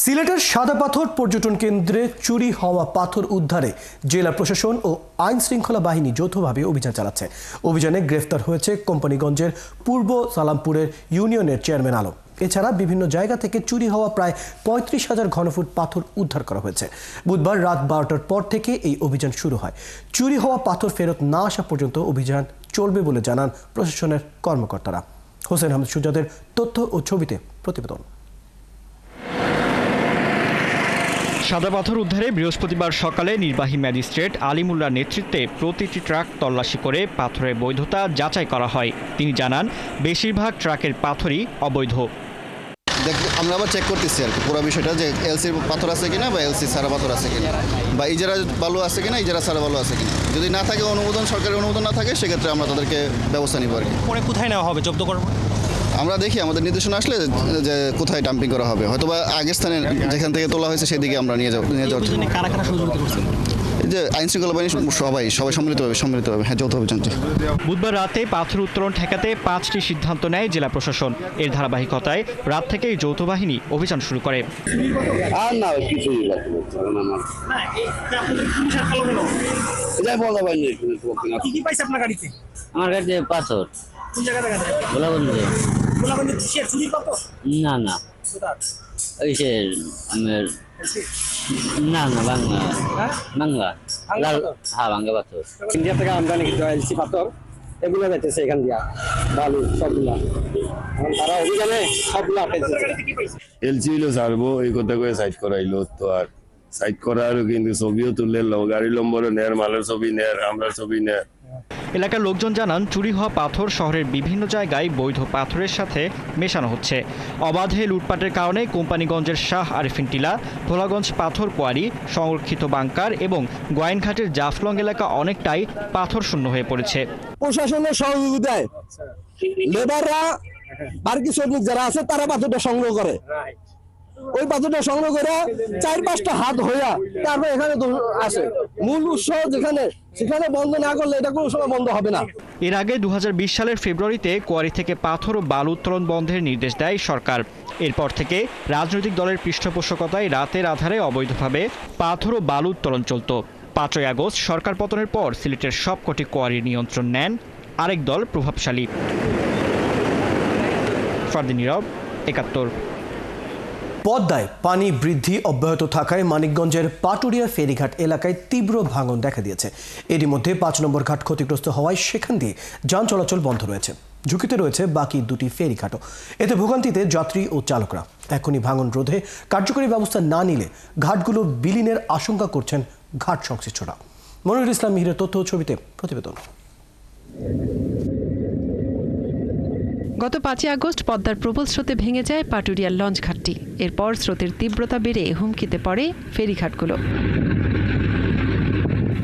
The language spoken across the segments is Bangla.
সিলেটের সাদা পাথর পর্যটন কেন্দ্রে চুরি হওয়া পাথর উদ্ধারে জেলা প্রশাসন ও আইন শৃঙ্খলা বাহিনী যৌথভাবে অভিযান চালাচ্ছে। অভিযানে গ্রেফতার হয়েছে কোম্পানিগঞ্জের পূর্ব সালামপুরের ইউনিয়নের চেয়ারম্যান আলম। এছাড়া বিভিন্ন জায়গা থেকে চুরি হওয়া প্রায় ৩৫,০০০ ঘনফুট পাথর উদ্ধার করা হয়েছে। বুধবার রাত ১২টার পর থেকে এই অভিযান শুরু হয়। চুরি হওয়া পাথর ফেরত না আসা পর্যন্ত অভিযান চলবে বলে জানান প্রশাসনের কর্মকর্তারা। হোসেন আহমেদ সুজাদের তথ্য ও ছবিতে প্রতিবেদন। সাদা পাথর উদ্ধারে বৃহস্পতিবার সকালে নির্বাহী ম্যাজিস্ট্রেট আলিমুল্লার নেতৃত্বে প্রতিটি ট্রাক তল্লাশি করে পাথরের বৈধতা যাচাই করা হয়। তিনি জানান, বেশিরভাগ ট্রাকের পাথরই অবৈধ। আমরা আবার চেক করতেছি আর কি পুরো বিষয়টা, যে এলসির পাথর আছে কিনা বা এলসি সারা পাথর আছে কিনা, বা ইজারা বালু আছে কিনা, ইজারা সারা বালু আছে কিনা। যদি না থাকে অনুমোদন, সরকারের অনুমোদন না থাকে, সেক্ষেত্রে আমরা তাদেরকে ব্যবস্থা নিব আর কি। পরে কোথায় নেওয়া হবে, জব্দ করবো? আমরা দেখি আমাদের নির্দেশনা আসলে যে কোথায় ডাম্পিং করা হবে, হয়তো বা আগের স্থানে যেখান থেকে তোলা হয়েছে সেদিকে আমরা নিয়ে যাওয়া। এই যে আইন শৃঙ্খলা বাহিনী সবাই সম্মিলিতভাবে হ্যাঁ, যৌথ অভিযানটি। বুধবার রাতে পাথর উত্তোলন ঠেকাতে 5টি সিদ্ধান্ত নেয় জেলা প্রশাসন। এর ধারাবাহিকতায় রাত থেকেই যৌথ বাহিনী অভিযান শুরু করে। আমার কাছে পাথর না না না বাংলা হ্যাঁ বাংলা পাথর। ইন্ডিয়া থেকে আমদানি এলসি পাথর এগুলো বেঁচেছে এখান দিয়া বালু সবগুলা, তারা অভিযানে সবগুলো এলসি হইলো ছাড়বো এই কথা করে সাইড করাইলো, তো আর সাইড করার কিন্তু ছবিও তুললে গাড়ি নম্বরে নেয়, মালের ছবি নেয়, আমরা ছবি নেয়। এলাকার লোকজন জানান, চুরি হওয়া পাথর শহরের বিভিন্ন জায়গায় বৈধ পাথরের সাথে মেশানো হচ্ছে। অবাধে লুটপাটের কারণে কোম্পানিগঞ্জের শাহ আরিফিন টিলা, ভোলাগঞ্জ পাথর কোয়ারি, সংরক্ষিত বাংকার এবং গোয়াইনঘাটের জাফলং এলাকা অনেকটাই পাথর শূন্য হয়ে পড়েছে। প্রশাসনের সহযোগিতায় লেবাররা বাড়ি শ্রমিক যারা আছে তারা পাথরটা সংগ্রহ করে, ওই পাথরটা সংগ্রহ করে ৪-৫টা হাত হইয়া তারপর এখানে আসে। মূল উৎস সেখানে বন্ধ না করলে এটা কোনো সময় বন্ধ হবে না। এর আগে ২০২০ সালের ফেব্রুয়ারিতে কোয়ারি থেকে পাথর ও বালু উত্তোলন বন্ধের নির্দেশ দেয় সরকার। এরপর থেকে রাজনৈতিক দলের পৃষ্ঠপোষকতায় রাতের আধারে অবৈধভাবে পাথর ও বালু উত্তোলন চলত। ৫ই আগস্ট সরকার পতনের পর সিলেটের সবকটি কোয়ারির নিয়ন্ত্রণ নেন আরেক দল প্রভাবশালী। ফারদিন নীরব, ৭১। পদ্মায় পানি বৃদ্ধি অব্যাহত থাকায় মানিকগঞ্জের পাটুরিয়া ফেরিঘাট এলাকায় তীব্র ভাঙন দেখা দিয়েছে। এরই মধ্যে ৫ নম্বর ঘাট ক্ষতিগ্রস্ত হওয়ায় সেখান দিয়ে যান চলাচল বন্ধ রয়েছে। ঝুঁকিতে রয়েছে বাকি দুটি ফেরিঘাটও। এতে ভোগান্তিতে যাত্রী ও চালকরা। এখনই ভাঙন রোধে কার্যকরী ব্যবস্থা না নিলে ঘাটগুলো বিলীনের আশঙ্কা করছেন ঘাট সংশ্লিষ্টরা। মনিরুল ইসলাম মিহিরের তথ্য ও ছবিতে প্রতিবেদন। গত ৫ই আগস্ট পদ্মার প্রবল স্রোতে ভেঙে যায় পাটুরিয়ার লঞ্চ ঘাটটি। এরপর স্রোতের তীব্রতা বেড়ে হুমকিতে পড়ে ফেরিঘাটগুলো।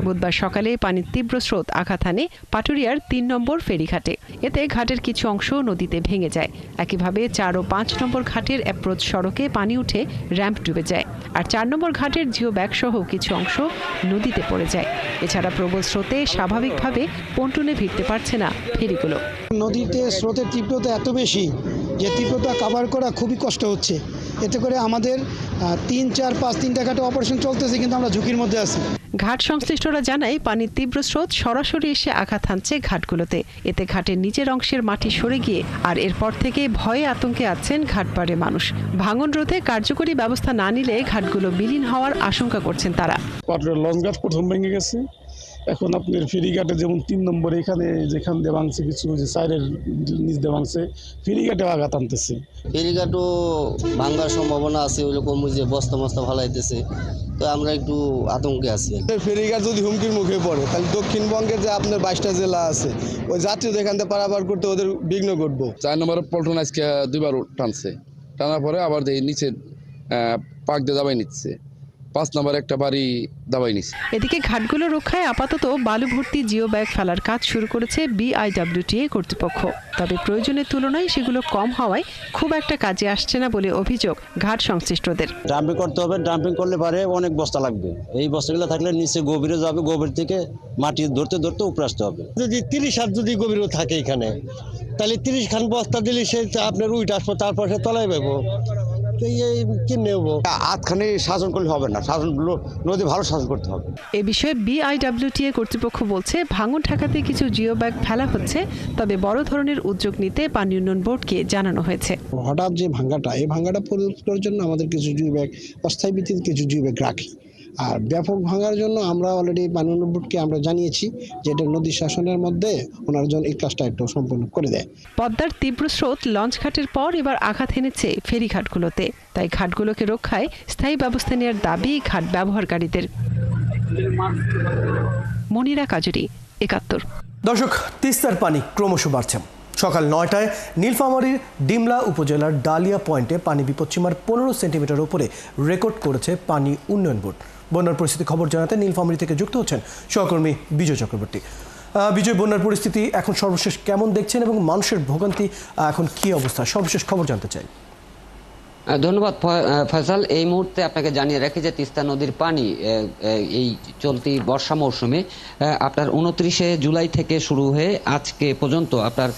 বুধবার সকালে পানির তীব্র স্রোত আঘাত হানে পাটুরিয়ার ৩ নম্বর ফেরিঘাটে। এতে ঘাটের কিছু অংশ নদীতে ভেঙে যায়। একইভাবে ৪ ও ৫ নম্বর ঘাটের অ্যাপ্রোচ সড়কে পানি উঠে র্যাম্প ডুবে যায়। আর ৪ নম্বর ঘাটের জিও ব্যাগ সহ কিছু অংশ নদীতে পড়ে যায়। এছাড়া প্রবল স্রোতে স্বাভাবিকভাবে পন্টুনে ভিড়তে পারছে না ফেরিগুলো। নদীতে স্রোতের তীব্রতা এত বেশি যে তীব্রতা কভার করা খুবই কষ্ট হচ্ছে। এতে করে আমাদের ৩, ৪, ৫ তিনটা ঘাটে অপারেশন চলতেছে, কিন্তু আমরা ঝুঁকির মধ্যে আছি। ঘাট সংশ্লিষ্টরা জানায়, পানির তীব্র স্রোত সরাসরি এসে আঘাত হানছে ঘাটগুলোতে। এতে ঘাটের নিচের অংশের মাটি সরে গিয়ে আর এরপর থেকে ভয়ে আতঙ্কে আছেন ঘাটপাড়ের মানুষ। ভাঙন রোধে কার্যকরী ব্যবস্থা না নিলে ঘাটগুলো বিলীন হওয়ার আশঙ্কা করছেন তারা। পাটুরিয়া লঞ্চ ঘাট প্রথম ভেঙে গেছে, এখন আপনার ফেরিঘাটে যেমন ৩ নম্বর এখানে যেখান দিয়ে ভাঙছে, কিছু যে সাইডের নিচ দিয়ে ভাঙছে, ফেরিঘাটে আঘাত আনতেছে। ফেরিঘাটও ভাঙার সম্ভাবনা আছে, ওই রকম যে বস্তা মস্তা ফালাইতেছে, তো আমরা একটু আতঙ্কে আছি। ফেরিঘাট যদি হুমকির মুখে পড়ে তাহলে দক্ষিণবঙ্গের যে আপনার 22টা জেলা আছে, ওই যাত্রী এখান থেকে পারাপার করতে ওদের বিঘ্ন ঘটবো। ৪ নম্বর পল্টন আজকে 2বার টানছে, টানার পরে আবার নিচে পাক দিয়ে দাবাই নিচ্ছে। ৫ নম্বর একটা বাড়ি দাবাই নিচ্ছে। এদিকে ঘাটগুলো রক্ষায় আপাতত বালু ভর্তি জিও ব্যাগ ফেলার কাজ শুরু করেছে BIWTA কর্তৃপক্ষ। তবে প্রয়োজনের তুলনায় সেগুলো কম হওয়ায় খুব একটা কাজে আসছে না বলে অভিযোগ ঘাট সংশ্লিষ্টদের। ডাম্পিং করতে হবে, ডাম্পিং করলে পারে অনেক বস্তা লাগবে। এই বস্তাগুলো থাকলে নিচে গভীরে যাবে, গভীর থেকে মাটি ধরতে ধরতে উপরে আসতে হবে। যদি ৩০ হাত যদি গভীরও থাকে এখানে, তাহলে 30 খান বস্তা দিলে সে আপনার উইট আসবো, তারপর সে তলায় পাবো। কিনে নেবো। আধখানে শাসন করলে হবে না, শাসনগুলো নদী ভালো শাসন করতে হবে। এ বিষয়ে বিআইডব্লিউটিএ কর্তৃপক্ষ বলছে ভাঙন ঠেকাতে কিছু জিও ব্যাগ ফেলা হচ্ছে, তবে বড় ধরনের উদ্যোগ নিতে পানি উন্নয়ন বোর্ডকে জানানো হয়েছে। হঠাৎ যে ভাঙ্গাটা, এই ভাঙ্গাটা প্রতিরোধ করার জন্য আমাদের কিছু জিও ব্যাগ, অস্থায়ী ভিত্তিতে কিছু জিও ব্যাগ রাখি। আর ব্যাপক ভাঙার জন্য আমরা অলরেডি পানি উন্নয়ন বোর্ডকে আমরা জানিয়েছি যে এটা নদী শাসনের মধ্যে ওনার জন্য এই কাজটা একটু সম্পূর্ণ করে দেয়। পদ্মার তীব্র স্রোত লঞ্চ ঘাটের পর এবার আঘাত এনেছে ফেরিঘাটগুলোতে, তাই ঘাটগুলোকে রক্ষায় স্থায়ী ব্যবস্থা নেওয়ার দাবি ঘাট ব্যবহারকারীদের। মনিরা কাজুরি, ৭১। দর্শক, তিস্তার পানি ক্রমশ বাড়ছে। সকাল ৯টায় নীলফামারীর ডিমলা উপজেলার ডালিয়া পয়েন্টে পানি বিপদসীমার ১৫ সেন্টিমিটার উপরে রেকর্ড করেছে পানি উন্নয়ন বোর্ড। বন্যার পরিস্থিতি খবর জানাতে নীলফামারী থেকে যুক্ত হচ্ছেন সহকর্মী বিজয় চক্রবর্তী। বিজয়, বন্যার পরিস্থিতি এখন সর্বশেষ কেমন দেখছেন এবং মানুষের ভোগান্তি এখন কী অবস্থা, সর্বশেষ খবর জানতে চাই। ধন্যবাদ ফয়সাল। এই মুহূর্তে আপনাকে জানিয়ে রাখি যে তিস্তা নদীর পানি এই চলতি বর্ষা মৌসুমে আপনার ২৯শে জুলাই থেকে শুরু হয়ে আজকে পর্যন্ত আপনার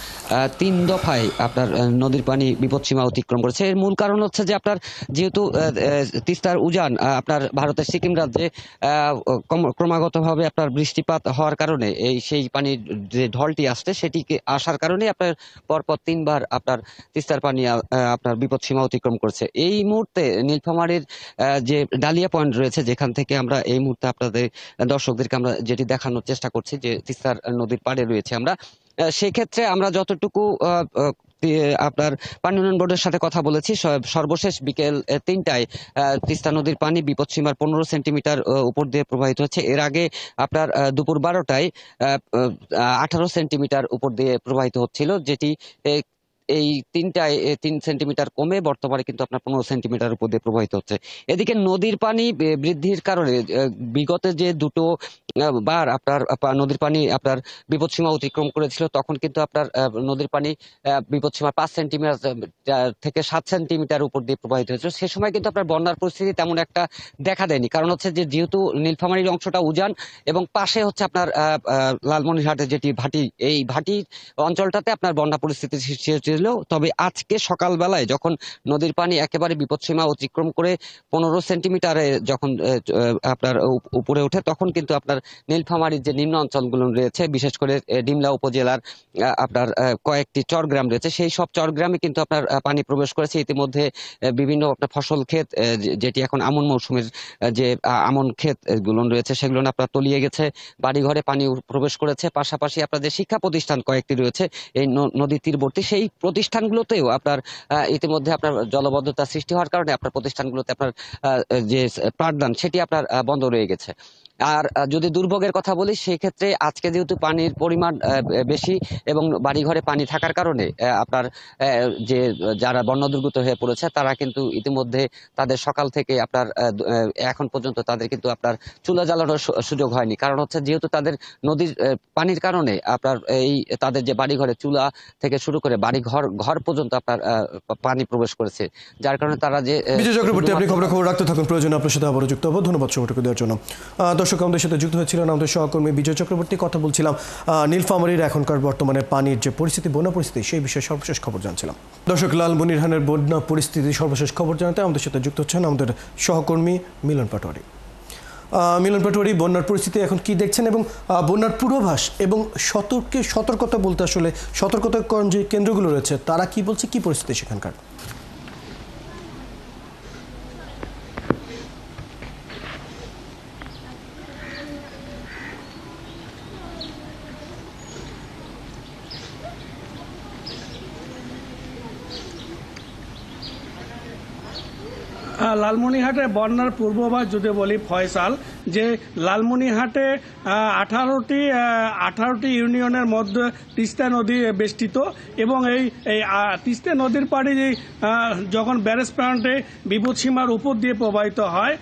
৩ দফায় আপনার নদীর পানি বিপদসীমা অতিক্রম করেছে। এর মূল কারণ হচ্ছে যে আপনার যেহেতু তিস্তার উজান আপনার ভারতের সিকিম রাজ্যে ক্রমাগতভাবে আপনার বৃষ্টিপাত হওয়ার কারণে সেই পানির যে ঢলটি আসছে সেটিকে আসার কারণে আপনার পরপর ৩ বার আপনার তিস্তার পানি আপনার বিপদসীমা অতিক্রম করেছে। এই মুহূর্তে নীলফামারীর যে ডালিয়া পয়েন্ট রয়েছে, যেখান থেকে আমরা এই মুহূর্তে আপনাদের দর্শকদেরকে আমরা যেটি দেখানোর চেষ্টা করছি যে তিস্তার নদীর পাড়ে রয়েছে আমরা, সেক্ষেত্রে আমরা যতটুকু আপনার পানি উন্নয়ন বোর্ডের সাথে কথা বলেছি, সর্বশেষ বিকেল ৩টায় তিস্তা নদীর পানি বিপদসীমার ১৫ সেন্টিমিটার উপর দিয়ে প্রবাহিত হচ্ছে। এর আগে আপনার দুপুর ১২টায় ১৮ সেন্টিমিটার উপর দিয়ে প্রবাহিত হচ্ছিল, যেটি এই ৩ সেন্টিমিটার কমে বর্তমানে কিন্তু আপনার ১৫ সেন্টিমিটার উপর দিয়ে প্রবাহিত হচ্ছে। এদিকে নদীর পানি বৃদ্ধির কারণে বিগত যে দুটো বার আপনার নদীর পানি আপনার বিপদসীমা অতিক্রম করেছিল, তখন কিন্তু আপনার নদীর পানি বিপদসীমা ৫ সেন্টিমিটার থেকে ৭ সেন্টিমিটার উপর দিয়ে প্রবাহিত হয়েছিল। সে সময় কিন্তু আপনার বন্যার পরিস্থিতি তেমন একটা দেখা দেয়নি, কারণ হচ্ছে যে যেহেতু নীলফামারীর অংশটা উজান এবং পাশে হচ্ছে আপনার লালমনিরহাটের যেটি ভাটি, এই ভাটি অঞ্চলটাতে আপনার বন্যা পরিস্থিতি সৃষ্টি হয়েছিল। তবে আজকে সকালবেলায় যখন নদীর পানি একেবারে বিপদসীমা অতিক্রম করে ১৫ সেন্টিমিটারে যখন আপনার উপরে ওঠে, তখন কিন্তু আপনার নীলফামারীর যে নিম্ন অঞ্চলগুলো রয়েছে, বিশেষ করে ডিমলা উপজেলার আপনার কয়েকটি চরগ্রাম রয়েছে, সেই সব চরগ্রামে কিন্তু আপনার পানি প্রবেশ করেছে। ইতিমধ্যে বিভিন্ন আপনার ফসল ক্ষেত, যেটি এখন আমন মৌসুমের যে আমন ক্ষেত গুলো রয়েছে, সেগুলো আপনার তলিয়ে গেছে, বাড়িঘরে পানি প্রবেশ করেছে। পাশাপাশি আপনার যে শিক্ষা প্রতিষ্ঠান কয়েকটি রয়েছে এই নদী তীরবর্তী, সেই প্রতিষ্ঠানগুলোতেও আপনার ইতিমধ্যে আপনার জলবদ্ধতা সৃষ্টি হওয়ার কারণে আপনার প্রতিষ্ঠানগুলোতে আপনার যে পাঠদান সেটি আপনার বন্ধ রয়ে গেছে। আর যদি দুর্ভোগের কথা বলি, সেই ক্ষেত্রে আজকে যেহেতু পানির পরিমাণ বেশি এবং বাড়িঘরে পানি থাকার কারণে আপনার যে যারা বন্যা দুর্গত হয়ে পড়েছে, তারা কিন্তু ইতিমধ্যে তাদের সকাল থেকে আপনার এখন পর্যন্ত তাদের কিন্তু আপনার চুলা জ্বালানোর সুযোগ হয়নি, কারণ হচ্ছে যেহেতু তাদের নদীর পানির কারণে আপনার এই তাদের যে বাড়িঘরে চুলা থেকে শুরু করে ঘর পর্যন্ত আপনার পানি প্রবেশ করেছে, যার কারণে তারা যে বিজয় চক্রবর্তী, আপনি খবর রাখতে থাকুন, প্রয়োজন আপনার সাথে আবারও যুক্ত হবো। ধন্যবাদ সময়টুকু দেওয়ার জন্য। দর্শক, আমাদের সাথে যুক্ত হয়েছিলেন আমাদের সহকর্মী বিজয় চক্রবর্তী। কথা বলছিলাম নীলফামারীর এখনকার বর্তমানে পানির যে পরিস্থিতি, বন্যা পরিস্থিতি, সেই বিষয়ে সর্বশেষ খবর জানছিলাম। দর্শক, লালমনিরহাটের বন্যা পরিস্থিতি সর্বশেষ খবর জানাতে আমাদের সাথে যুক্ত হচ্ছেন আমাদের সহকর্মী মিলন পাটোয়ারি। মিলন পাটোয়ারি, বন্যার পরিস্থিতি এখন কি দেখছেন এবং বন্যার পূর্বাভাস এবং সতর্কতা বলতে আসলে সতর্কতাকরণ যে কেন্দ্রগুলো রয়েছে তারা কি বলছে, কি পরিস্থিতি সেখানকার? লালমনিরহাটে বন্যার পূর্বাভাস যদি বলি ফয়সাল, যে লালমনিরহাটে 18টি ইউনিয়নের মধ্যে তিস্তা নদী বেষ্টিত এবং এই তিস্তা নদীর পাড়ি যখন ব্যারেজ প্লান্টে বিপদসীমার উপর দিয়ে প্রবাহিত হয়,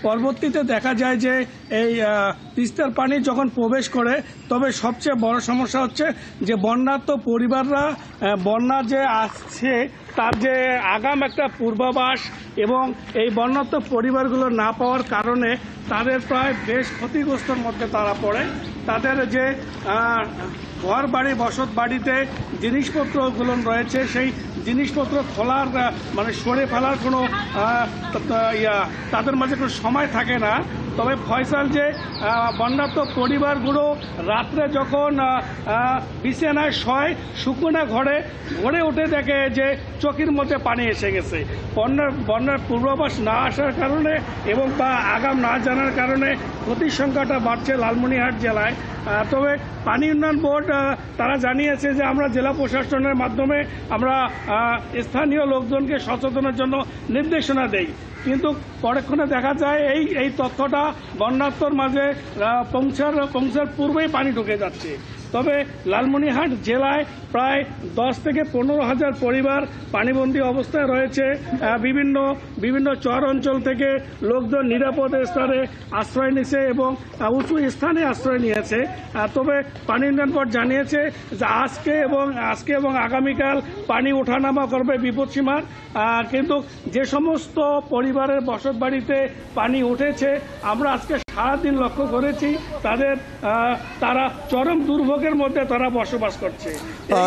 পরবর্তীতে দেখা যায় যে এই তিস্তার পানি যখন প্রবেশ করে, তবে সবচেয়ে বড় সমস্যা হচ্ছে যে বন্যার্ত পরিবাররা বন্যা যে আসছে তার যে আগাম একটা পূর্বাভাস এবং এই বন্যার্ত পরিবারগুলো না পাওয়ার কারণে তাদের প্রায় বেশ ক্ষতিগ্রস্তর মধ্যে তারা পড়ে। তাদের যে ঘর বাড়ি বসত বাড়িতে জিনিসপত্রগুলো রয়েছে, সেই জিনিসপত্র খোলার মানে সরে ফেলার কোনো তাদের মাঝে কোনো সময় থাকে না। তবে ফয়সাল যে বন্যার্ত পরিবারগুলো রাত্রে যখন বিছানায় শয়, শুকনো ঘরে উঠে দেখে যে চোখের মধ্যে পানি এসে গেছে। বন্যার পূর্বাভাস না আসার কারণে এবং বা আগাম না জানার কারণে ক্ষতির সংখ্যাটা বাড়ছে লালমনিরহাট জেলায়। তবে পানি উন্নয়ন বোর্ড তারা জানিয়েছে যে আমরা জেলা প্রশাসনের মাধ্যমে আমরা স্থানীয় লোকজনকে সচেতনের জন্য নির্দেশনা দেই, কিন্তু পরক্ষণে দেখা যায় এই তথ্যটা বন্যার্তর মাঝে পৌঁছার পূর্বেই পানি ঢুকে যাচ্ছে। তবে লালমনিরহাট জেলায় প্রায় 10 থেকে 15,000 পরিবার পানিবন্দী অবস্থায় রয়েছে। বিভিন্ন চর অঞ্চল থেকে লোকজন নিরাপদ স্থানে আশ্রয় নিয়েছে এবং উঁচু স্থানে আশ্রয় নিয়েছে। তবে পানি উন্নয়ন বোর্ড জানিয়েছে যে আজকে এবং আগামীকাল পানি ওঠানামা করবে বিপদসীমার, কিন্তু যে সমস্ত পরিবারের বসতবাড়িতে পানি উঠেছে আমরা আজকে সারাদিন লক্ষ্য করেছি তারা চরম দুর্ভোগের মধ্যে তারা বসবাস করছে।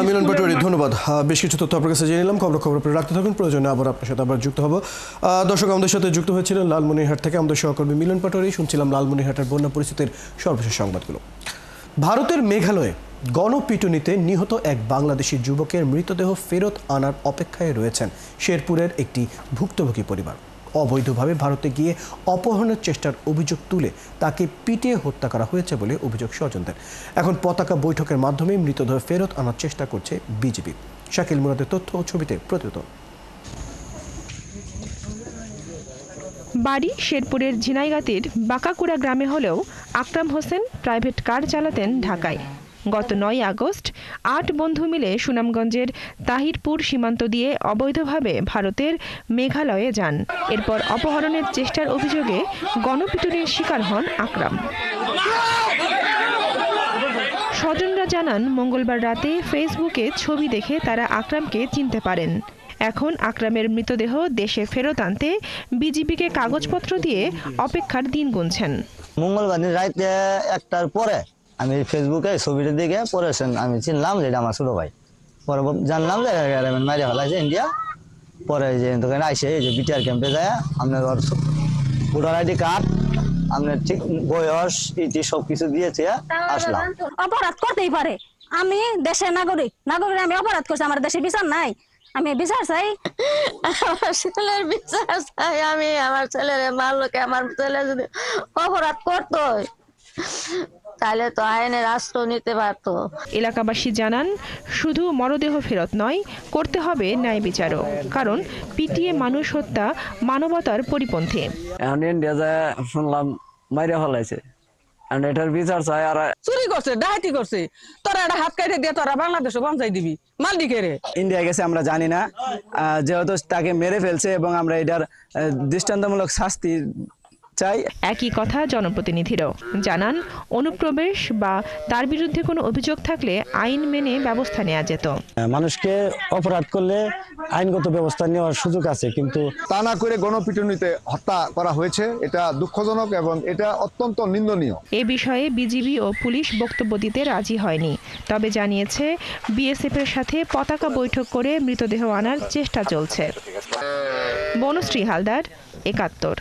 মিলন পাটোয়ারি, ধন্যবাদ। বেশ কিছু তথ্য আপনার কাছে জেনে নিলাম। খবর রাখতে থাকুন, প্রয়োজনে আবার আপনার সাথে আবার যুক্ত হব। দর্শক, আমাদের সাথে যুক্ত হয়েছিলেন লালমনিরহাট থেকে আমাদের সহকর্মী মিলন পাটোয়ারি। শুনছিলাম লালমনিরহাটের বন্যা পরিস্থিতির সর্বশেষ সংবাদগুলো। ভারতের মেঘালয়ে গণপিটুনিতে নিহত এক বাংলাদেশি যুবকের মৃতদেহ ফেরত আনার অপেক্ষায় রয়েছেন শেরপুরের একটি ভুক্তভোগী পরিবার। অবৈধভাবে ভারতে গিয়ে অপহরণের চেষ্টার অভিযোগ তুলে তাকে পিটিয়ে হত্যা করা হয়েছে বলে অভিযোগ স্বজনদের। এখন পতাকা বৈঠকের মাধ্যমে মৃতদেহ ফেরত আনার চেষ্টা করছে বিজেপি। শাকিল মুরাদের তথ্য ও ছবিতে প্রতিবেদন। বাড়ি শেরপুরের ঝিনাইগাতির বাঁকাকুড়া গ্রামে হলেও আকরাম হোসেন প্রাইভেট কার চালাতেন ঢাকায়। গত 9 আগস্ট 8 বন্ধু মিলে সুনামগঞ্জের তাহিরপুর সীমান্ত দিয়ে অবৈধভাবে ভারতের মেঘালয়ে যান। এরপর অপহরণের চেষ্টার অভিযোগে গণপিটুনির শিকার হন আকরাম। স্বজনরা জানান, মঙ্গলবার রাতে ফেসবুকে ছবি দেখে তারা আকরামকে চিনতে পারেন। এখন আকরামের মৃতদেহ দেশে ফেরত আনতে বিজিবিকে কাগজপত্র দিয়ে অপেক্ষার দিন গুনছেন। মঙ্গলবার রাতে 1টার পরে আমি ফেসবুকে ছবিটা দেখে পড়েছেন, আমি চিনলাম যে এটা আমার ছোট ভাই। পরে জানলাম যে মারিয়া ফেলাইছে ইন্ডিয়া। পরে যে দোকানে আইসে যে বিটিআর ক্যাম্পে যায় আপনার ভোটার আইডি কার্ড, আপনার ঠিক বয়স ইটি সবকিছু দিয়েছে আসলাম। অপরাধ করতেই পারে, আমি দেশের নাগরিক আমি অপরাধ করছি, আমার দেশে বিচার নাই, আমি বিচার চাই, আমার ছেলের বিচার চাই। আমি আমার ছেলের মারলোকে, আমার ছেলে যদি অপরাধ করতো তাহলে তো আইনের আশ্রয় নিতে পারতো। এলাকাবাসী জানান, শুধু মরদেহ ফেরত নয়, করতে হবে ন্যায় বিচারও, কারণ পিটিয়ে মানুষ হত্যা মানবতার পরিপন্থী। এখন ইন্ডিয়া যায় শুনলাম মাইরা ফেলাইছে, এটার বিচার চাই। আর চুরি করছে, ডাকাতি করছে, তোরা একটা হাত কাটে দিয়ে তোরা বাংলাদেশে পৌঁছাই দিবি মালদিকে রে। ইন্ডিয়া গেছে আমরা জানি না, যেহেতু তাকে মেরে ফেলছে এবং আমরা এটার দৃষ্টান্তমূলক শাস্তি চাই। একই কথা জনপ্রতিনিধিরাও জানান, অনুপ্রবেশ বা তার বিরুদ্ধে কোনো অভিযোগ থাকলে আইন মেনে ব্যবস্থা নেওয়া যেত। মানুষকে অপরাধ করলে আইনগত ব্যবস্থা নেওয়ার সুযোগ আছে, কিন্তু তা না করে গণপিটুনিতে হত্যা করা হয়েছে, এটা দুঃখজনক এবং এটা অত্যন্ত নিন্দনীয়। এ বিষয়ে বিজিবি ও পুলিশ বক্তব্য দিতে রাজি হয়নি, তবে জানিয়েছে বিএসএফ এর সাথে পতাকা বৈঠক করে মৃতদেহ আনার চেষ্টা চলছে। বনশ্রী হালদার, ৭১।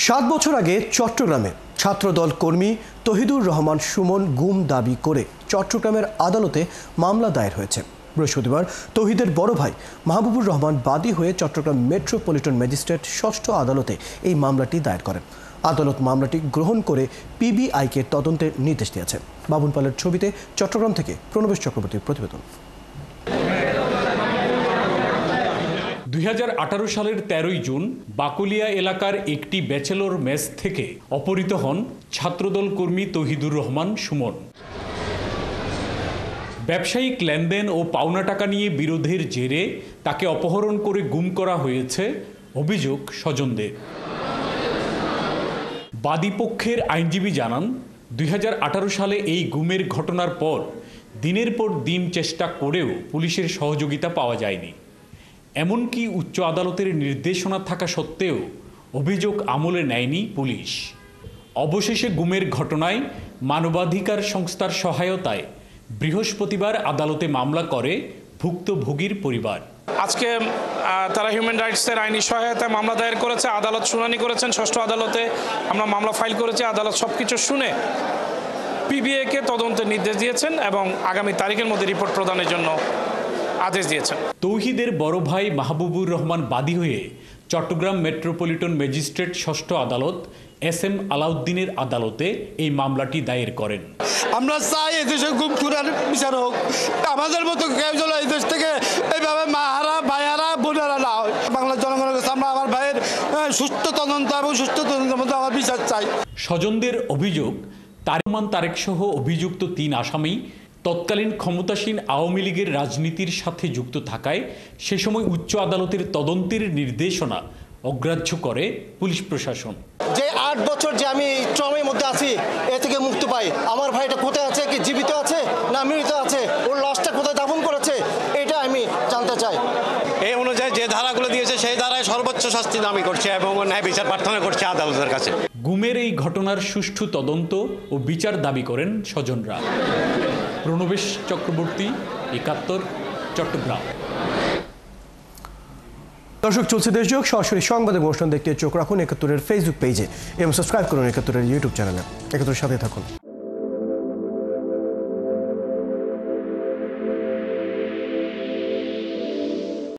7 বছর আগে চট্টগ্রামে ছাত্রদল কর্মী তহিদুর রহমান সুমন গুম দাবি করে চট্টগ্রামের আদালতে মামলা দায়ের হয়েছে। বৃহস্পতিবার তহিদের বড় ভাই মাহবুবুর রহমান বাদী হয়ে চট্টগ্রাম মেট্রোপলিটন ম্যাজিস্ট্রেট 6ষ্ঠ আদালতে এই মামলাটি দায়ের করেন। আদালত মামলাটি গ্রহণ করে পিবিআইকে তদন্তের নির্দেশ দিয়েছে। বাবুন পালের ছবিতে চট্টগ্রাম থেকে প্রণবেশ চক্রবর্তীর প্রতিবেদন। 2018 সালের 13 জুন বাকুলিয়া এলাকার একটি ব্যাচেলর মেস থেকে অপহৃত হন ছাত্রদল কর্মী তহিদুর রহমান সুমন। ব্যবসায়িক লেনদেন ও পাওনা টাকা নিয়ে বিরোধের জেরে তাকে অপহরণ করে গুম করা হয়েছে অভিযোগ স্বজনদের। বাদীপক্ষের আইনজীবী জানান, 2018 সালে এই গুমের ঘটনার পর দিনের পর দিন চেষ্টা করেও পুলিশের সহযোগিতা পাওয়া যায়নি। এমনকি উচ্চ আদালতের নির্দেশনা থাকা সত্ত্বেও অভিযোগ আমলে নেয়নি পুলিশ। অবশেষে গুমের ঘটনায় মানবাধিকার সংস্থার সহায়তায় বৃহস্পতিবার আদালতে মামলা করে ভুক্তভোগীর পরিবার। আজকে তারা হিউম্যান রাইটসের আইনি সহায়তায় মামলা দায়ের করেছে, আদালত শুনানি করেছেন, 6ষ্ঠ আদালতে আমরা মামলা ফাইল করেছি। আদালত সবকিছু শুনে পিবিএ-কে তদন্তের নির্দেশ দিয়েছেন এবং আগামী তারিখের মধ্যে রিপোর্ট প্রদানের জন্য আদেশ দিয়েছেন। তৌহিদের বড় ভাই মাহবুবুর রহমান বাদী হয়ে চট্টগ্রাম মেট্রোপলিটন ম্যাজিস্ট্রেট 6ষ্ঠ আদালত SM আলাউদ্দিনের আদালতে এই মামলাটি দায়ের করেন। আমরা চাই এদেশে গুম খুনের বিচার হোক, আমাদের মতো কেউ যেন এই দেশ থেকে এইভাবে মাহারা ভাইয়ারা বোনেরা না হয়। বাংলার জনগণের কাছে আমরা আমার ভাইয়ের সুস্থ তদন্ত এবং সুস্থ তদন্তের মধ্যে আমার বিচার চাই। স্বজনদের অভিযোগ, তারেক সহ অভিযুক্ত 3 আসামি তৎকালীন ক্ষমতাসীন আওয়ামী লীগের রাজনীতির সাথে যুক্ত থাকায় সে সময় উচ্চ আদালতের তদন্তের নির্দেশনা অগ্রাহ্য করে পুলিশ প্রশাসন। যে 8 বছর যে আমি ট্রমের মধ্যে আছি, এ থেকে মুক্তি পাই। আমার ভাইটা কোথায় আছে, কি জীবিত আছে না মৃত আছে, ওর লাশটা কোথায় দাফন করেছে, এটা আমি জানতে চাই। এই অনুযায়ী যে ধারাগুলো দিয়েছে সেই ধারায় সর্বোচ্চ শাস্তি দাবি করছে এবং ন্যায় বিচার প্রার্থনা করছে আদালতের কাছে। গুমের এই ঘটনার সুষ্ঠু তদন্ত ও বিচার দাবি করেন স্বজনরা। প্রণবেশ চক্রবর্তী, 71, চট্টগ্রাম। দর্শক, চলছে দেশযোগ সরাসরি সংবাদ এবং অনুষ্ঠান দেখতে চোখ রাখুন 71-এর ফেসবুক পেজে এবং সাবস্ক্রাইব করুন 71-এর ইউটিউব চ্যানেলে। 71-এর সাথে থাকুন।